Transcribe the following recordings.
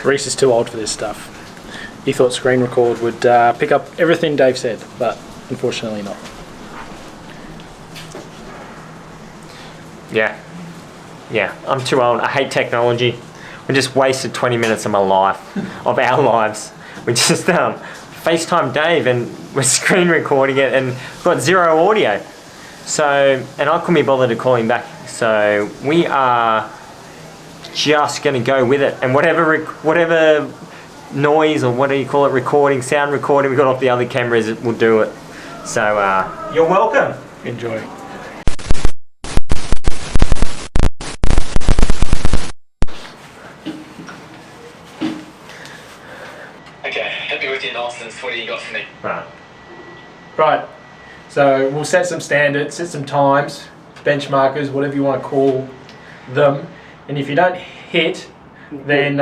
Reese is too old for this stuff. He thought screen record would pick up everything Dave said, but unfortunately not. Yeah, I'm too old. I hate technology. We just wasted 20 minutes of my life, of our lives. We just FaceTime Dave and we're screen recording it and got zero audio. So, and I couldn't be bothered to call him back. So we are just going to go with it. And whatever noise or what do you call it, recording, sound recording we got off the other cameras, will do it. So you're welcome. Enjoy. Okay, happy with your nonsense. What do you got for me? Right. So we'll set some standards, set some times, benchmarkers, whatever you want to call them. And if you don't hit, then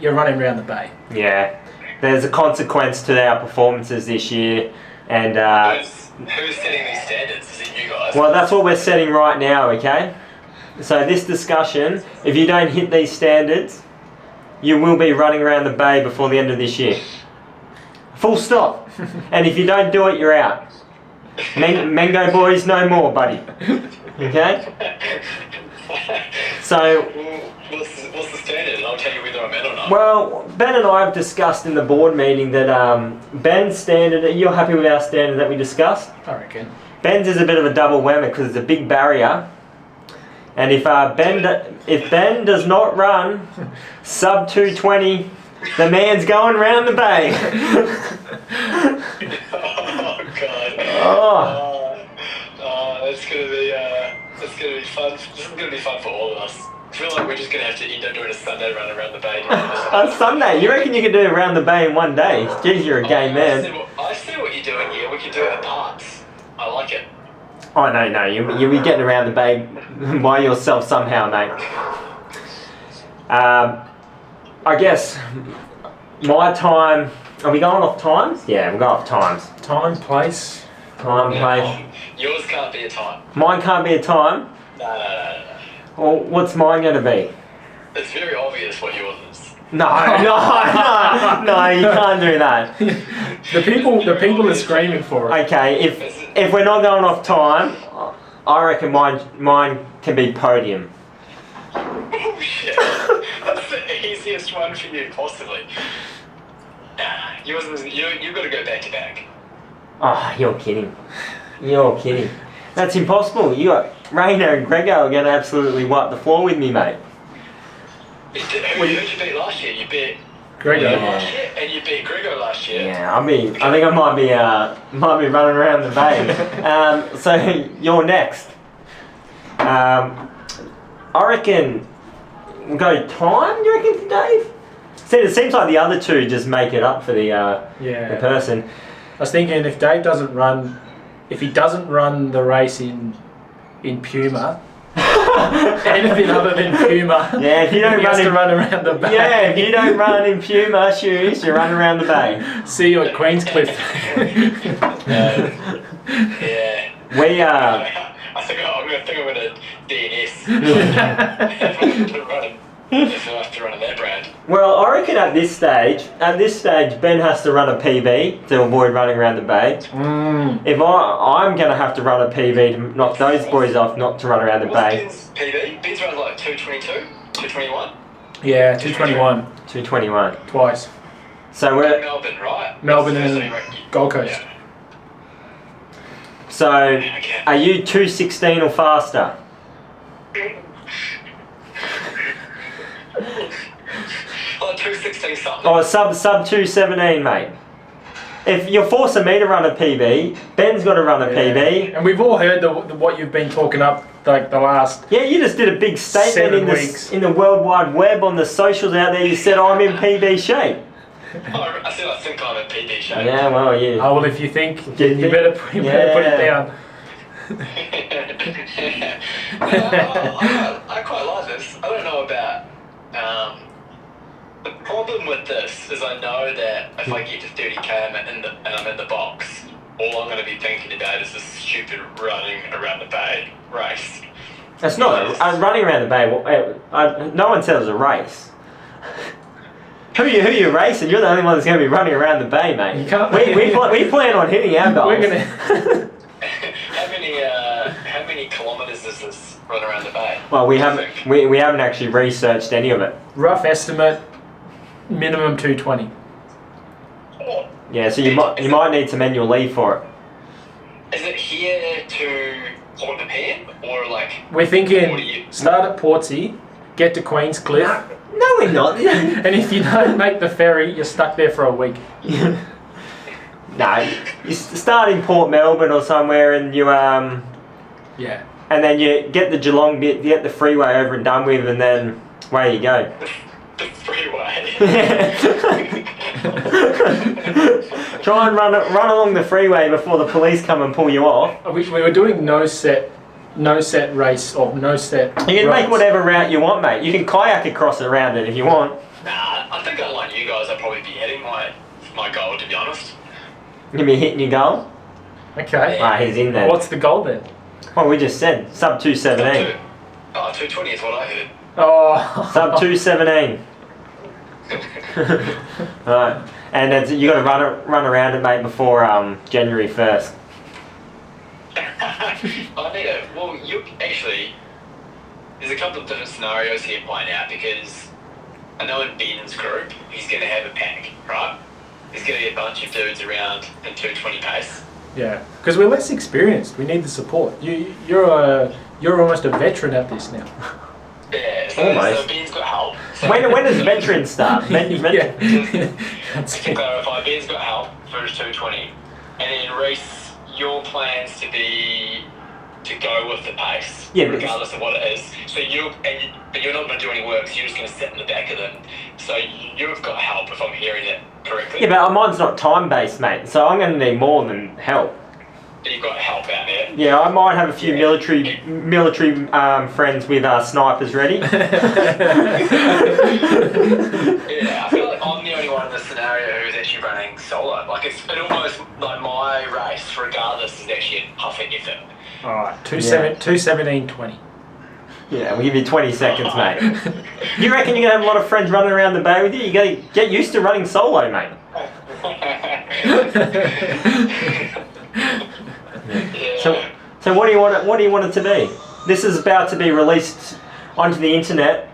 you're running around the bay. Yeah. There's a consequence to our performances this year. And who's setting these standards? Is it you guys? well, that's what we're setting right now, okay? So this discussion, if you don't hit these standards, you will be running around the bay before the end of this year. Full stop. And if you don't do it, you're out. Mango boys, no more, buddy. Okay? So, what's the standard? And I'll tell you whether I'm in or not. well, Ben and I have discussed in the board meeting that Ben's standard, you're happy with our standard that we discussed? I reckon. Ben's is a bit of a double whammy because it's a big barrier. And if Ben does not run sub 220, the man's going round the bay. Oh God. That's gonna be fun. This is gonna be fun for all of us. I feel like we're just gonna have to end up doing a Sunday run around the bay. On Sunday, you reckon you can do it around the bay in one day? Jeez, you're a game man. I see what you're doing here. We can do it in parts. I like it. Oh no, you'll be getting around the bay by yourself somehow, mate. I guess my time. Are we going off times? Yeah, we're going off times. Time, place. Time, place. Yours can't be a time. Mine can't be a time. No. Well, what's mine going to be? It's very obvious what yours is. No, you can't do that. The people are screaming for it. Okay, if we're not going off time, I reckon mine can be podium. Oh shit. That's the easiest one for you, possibly. Yours is, you've got to go back to back. Oh, you're kidding. You're kidding. That's impossible. You got Rainer and Gregor are going to absolutely wipe the floor with me, mate. Who did you beat last year? You beat Gregor. last year, and you beat Gregor last year. Yeah, I think I might be running around the bay. So you're next. I reckon we'll go time. You reckon, Dave? See, it seems like the other two just make it up for the person. I was thinking if Dave doesn't run, if he doesn't run the race in Puma, anything other than Puma, yeah, if you don't he has to run around the bay. Yeah, if you don't run in Puma shoes, you run around the bay. See you at Queenscliff. Yeah. We I think I'm gonna DNS. If I have to run in that brand. Well, I reckon at this stage, Ben has to run a PB to avoid running around the bay. If I'm going to have to run a PB to knock those boys off, not to run around the bay. Ben's PB? Ben's runs like 222, 221. Yeah, 221. 221. Twice. So we're Melbourne, right? Melbourne and Gold Coast. Yeah. So, are you 216 or faster? Like 216 something. Or sub 217, mate. If you're forcing me to run a PB, Ben's got to run a PB. And we've all heard what you've been talking up like the last. Yeah, you just did a big statement 7 weeks. in the World Wide Web on the socials out there. You said I'm in PB shape. I said I think I'm in PB shape. Yeah, well, you. Oh well, if you think, then you better put it down. I quite like this. I don't know about. The problem with this is I know that if I get to 30k and I'm in the box, all I'm going to be thinking about is this stupid running around the bay race. That's not running around the bay. No one said it was a race. Who you racing? You're the only one that's going to be running around the bay, mate. You can't. We plan on hitting our goals. We're gonna. How many kilometres is this run around the bay? Well, we haven't actually researched any of it. Rough estimate, minimum 220. Oh, Yeah, so you might need some annual leave for it. is it here to Port Phillip Bay or like? We're What do thinking you- start at Portsea, get to Queenscliff, No, we're not. and if you don't make the ferry, you're stuck there for a week. No, you start in Port Melbourne or somewhere, and you Yeah. and then you get the Geelong bit, get the freeway over and done with, and then away you go. The freeway. Try and run along the freeway before the police come and pull you off. We were doing no set race or no set. You can make routes. whatever route you want, mate. You can kayak across around it if you want. Nah, I think unlike you guys, I'd probably be hitting my goal, to be honest. You can be hitting your goal. Okay. Ah, he's in there. What's the goal then? Well, we just said sub 217. 220 is what I heard. Oh. Sub 217. Right, and you got to run around it, mate, before January 1st. Well, there's a couple of different scenarios here playing out because I know in Ben's group, he's going to have a pack, right? There's going to be a bunch of dudes around in 220 pace. Yeah, because we're less experienced. We need the support. You're almost a veteran at this now. Yeah, so Ben's got help. So When does veteran start? Yeah. to clarify, Ben's got help for his 220. And then Reese, your plans to go with the pace, Yeah, but- regardless of what it is. So but you're not going to do any work, so you're just going to sit in the back of them. So you've got help, if I'm hearing it correctly. Yeah, but mine's not time-based, mate, so I'm going to need more than help. But you've got help out there. Yeah, I might have a few military friends with snipers ready. Yeah, I feel like I'm the only one in this scenario who's actually running solo. Like it almost like my race, regardless, is actually a tougher effort. Alright, 217.20. Yeah, we'll give you 20 seconds, mate. You reckon you're going to have a lot of friends running around the bay with you? You got to get used to running solo, mate. Yeah. So what do you want it to be? This is about to be released onto the internet,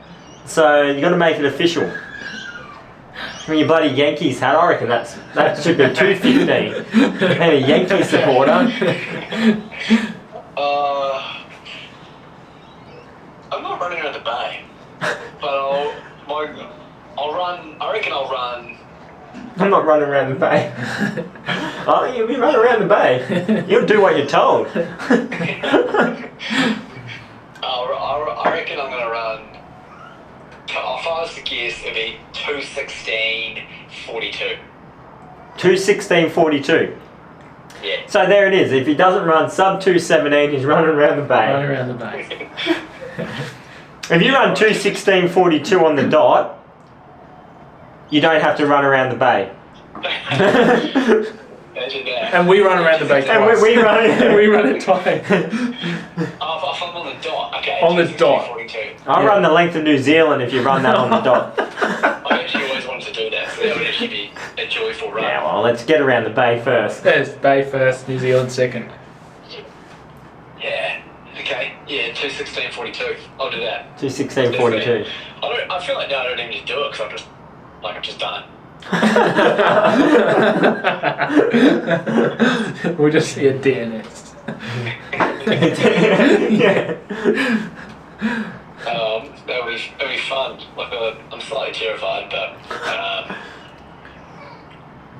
so you got to make it official. I mean, your bloody Yankees hat, I reckon that should be 215. And a Yankee supporter. I'm not running around the bay, but I reckon I'll run. I'm not running around the bay. Oh, you'll be running around the bay. You'll do what you're told. I reckon I'm going to run. If I was to guess, it'd be 2:16:42. 2:16:42. Yeah. So there it is. If he doesn't run sub 2:17, he's running around the bay. Running around the bay. If you run 2:16:42 on the dot, you don't have to run around the bay. Imagine that. And we run around the bay And twice. we run it. We run it twice. Oh, if I'm on the dot, okay. On the dot. 2:16:42. I'll run the length of New Zealand if you run that on the dot. I actually always wanted to do that, so that would actually be a joyful run. Yeah, well, let's get around the bay first. There's Bay first, New Zealand second. Yeah. Okay. Yeah. 2:16:42. I'll do that. 2:16:42. I feel like now I don't even need to do it because I've just done it. We'll just see a DNS. Yeah. That'll be fun. Like I'm slightly terrified, but I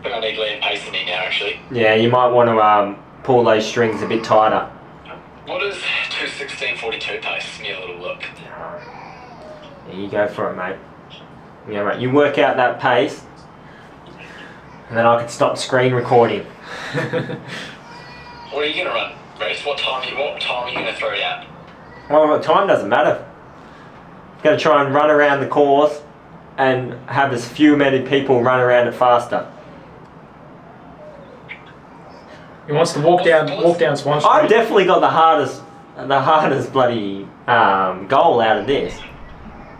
think I need Liam pacing me now. Actually, Yeah, you might want to pull those strings a bit tighter. what is 2:16:42 pace? Give me a little look. Yeah, you go for it, mate. Yeah, right. You work out that pace, and then I can stop screen recording. What are you gonna run, Grace? What time are you gonna throw it out? Well, time doesn't matter. Going to try and run around the course and have as few many people run around it faster. He wants to walk down Swan Street. I've definitely got the hardest bloody goal out of this.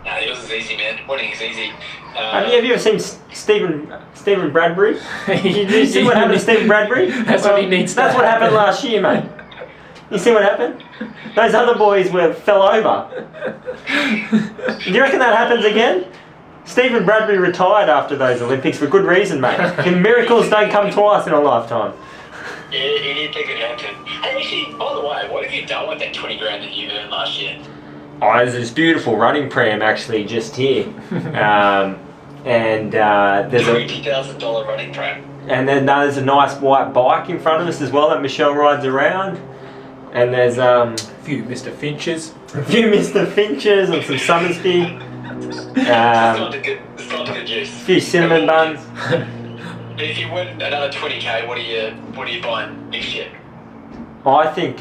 Nah, yours is easy, man. Winning is easy. Have you ever seen Stephen Bradbury? Did you see what happened to Stephen Bradbury? That's what he needs to That's what happened last year, mate. You see what happened? Those other boys fell over. Do you reckon that happens again? Stephen Bradbury retired after those Olympics for good reason, mate. And miracles don't come twice in a lifetime. Yeah, anything could happen. Hey, actually, by the way, what have you done with that 20 grand that you earned last year? Oh, there's this beautiful running pram actually just here. And there's a $20,000 running pram. and then there's a nice white bike in front of us as well that Michelle rides around. And there's A few Mr. Finches. a few Mr. Finches and some Summersby. It's not a good use. A few cinnamon buns. If you win another 20k, what are you buying next year? I think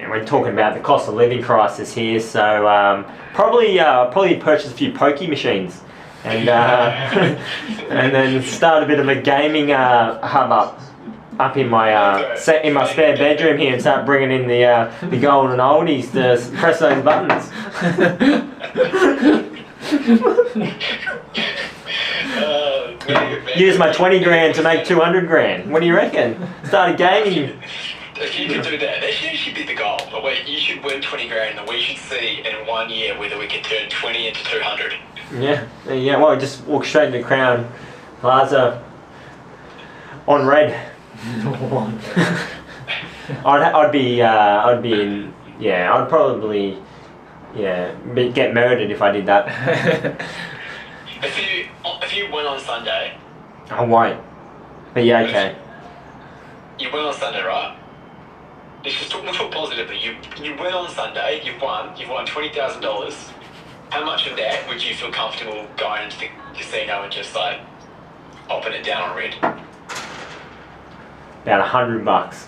we're talking about the cost of living crisis here, so probably purchase a few pokey machines, and and then start a bit of a gaming hub up in my spare bedroom here and start bringing in the golden oldies to press those buttons. Use my 20 grand to make 200 grand. What do you reckon? Start a gaming. If you could do that should be the goal. You should win 20 grand, and we should see in 1 year whether we can turn 20 into 200. Yeah. Well, just walk straight into Crown Plaza on red. I'd be in. Yeah, I'd probably get murdered if I did that. If you win on Sunday, I won't. But yeah, okay. You win on Sunday, right? We'll talk positively. You win on Sunday. You've won $20,000. How much of that would you feel comfortable going into the casino and just like popping it down on red? About $100.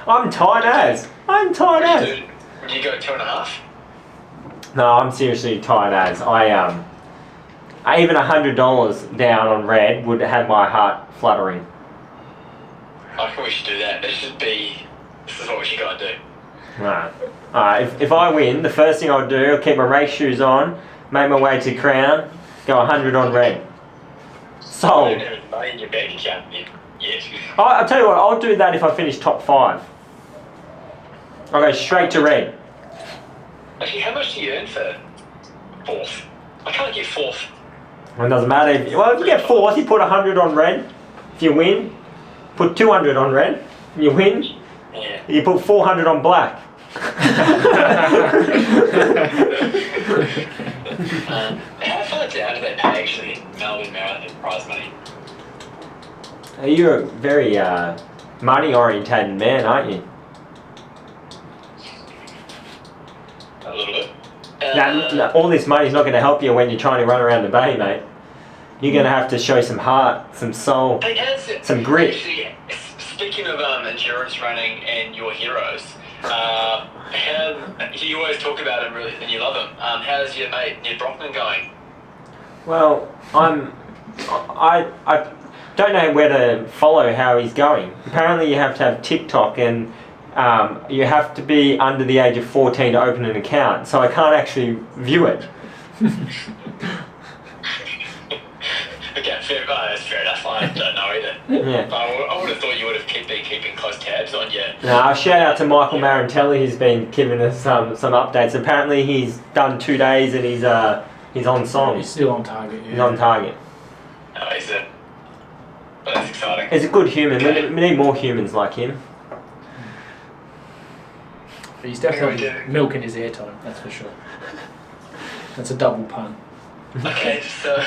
I'm tight as. Would you go 2.5? No, I'm seriously tight as. Even $100 down on red would have my heart fluttering. I think we should do that. This is what we should go and do. Right. If I win, the first thing I'll do, I'll keep my race shoes on, make my way to Crown, go 100 on red. Sold. You don't have money in your bank account yet. I'll tell you what, I'll do that if I finish top 5. I'll go straight to red. Actually, how much do you earn for 4th? I can't get 4th. Well, it doesn't matter. If you get 4th, you put 100 on red. If you win, put 200 on red. You win, you put 400 on black. How far down do they pay actually Melbourne Marathon prize money? You're a very money-orientated man, aren't you? A little bit. All this money's not going to help you when you're trying to run around the bay, mate. You're going to have to show some heart, some soul, some grit. Actually, speaking of endurance running and your heroes, you always talk about him really, and you love him. How's your mate Ned Brockman going? Well, I don't know where to follow how he's going. Apparently, you have to have TikTok and you have to be under the age of 14 to open an account, so I can't actually view it. Okay, that's fair enough. I don't know either. Yeah. I would have thought you would have been keeping close tabs on you. Now, shout out to Michael Marantelli, who's been giving us some updates. Apparently, he's done 2 days and he's on song. He's still on target. Yeah. He's on target. Oh, is it? But that's exciting. He's a good human. We need more humans like him. But he's definitely milking his airtime, that's for sure. That's a double pun. Okay, so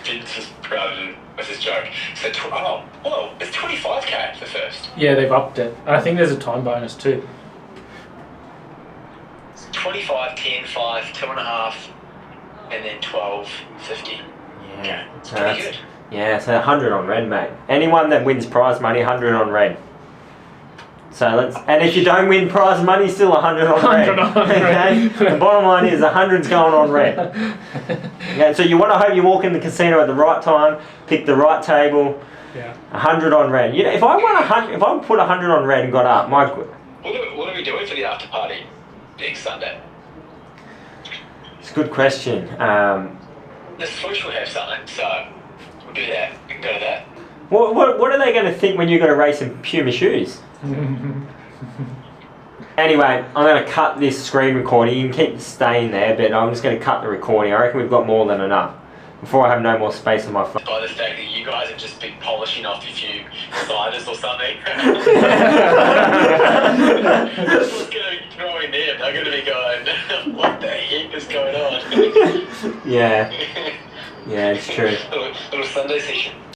Vince is proud with his joke. So, it's 25k for first. Yeah, they've upped it. I think there's a time bonus too. 25, 10, 5, 2.5, and then 12, 50. Yeah, It's pretty good. Yeah, so 100 on red, mate. Anyone that wins prize money, 100 on red. So and if you don't win prize money, still 100 on red. 100 on red. Okay? The bottom line is 100's going on red. Okay, so you want to hope you walk in the casino at the right time, pick the right table. Yeah. 100 on red. You know, if I put 100 on red and got up, What are we doing for the after party next Sunday? It's a good question. The Swoosh will have something, so we'll do that. We can go to that. What are they going to think when you got to race in Puma shoes? Anyway, I'm going to cut this screen recording. You can keep staying there, but I'm just going to cut the recording. I reckon we've got more than enough before I have no more space on my phone. By the fact that you guys have just been polishing off a few ciders or something. That's what's going to be throwing them. They're going to be going, what the heck is going on? Yeah, it's true. Little Sunday session.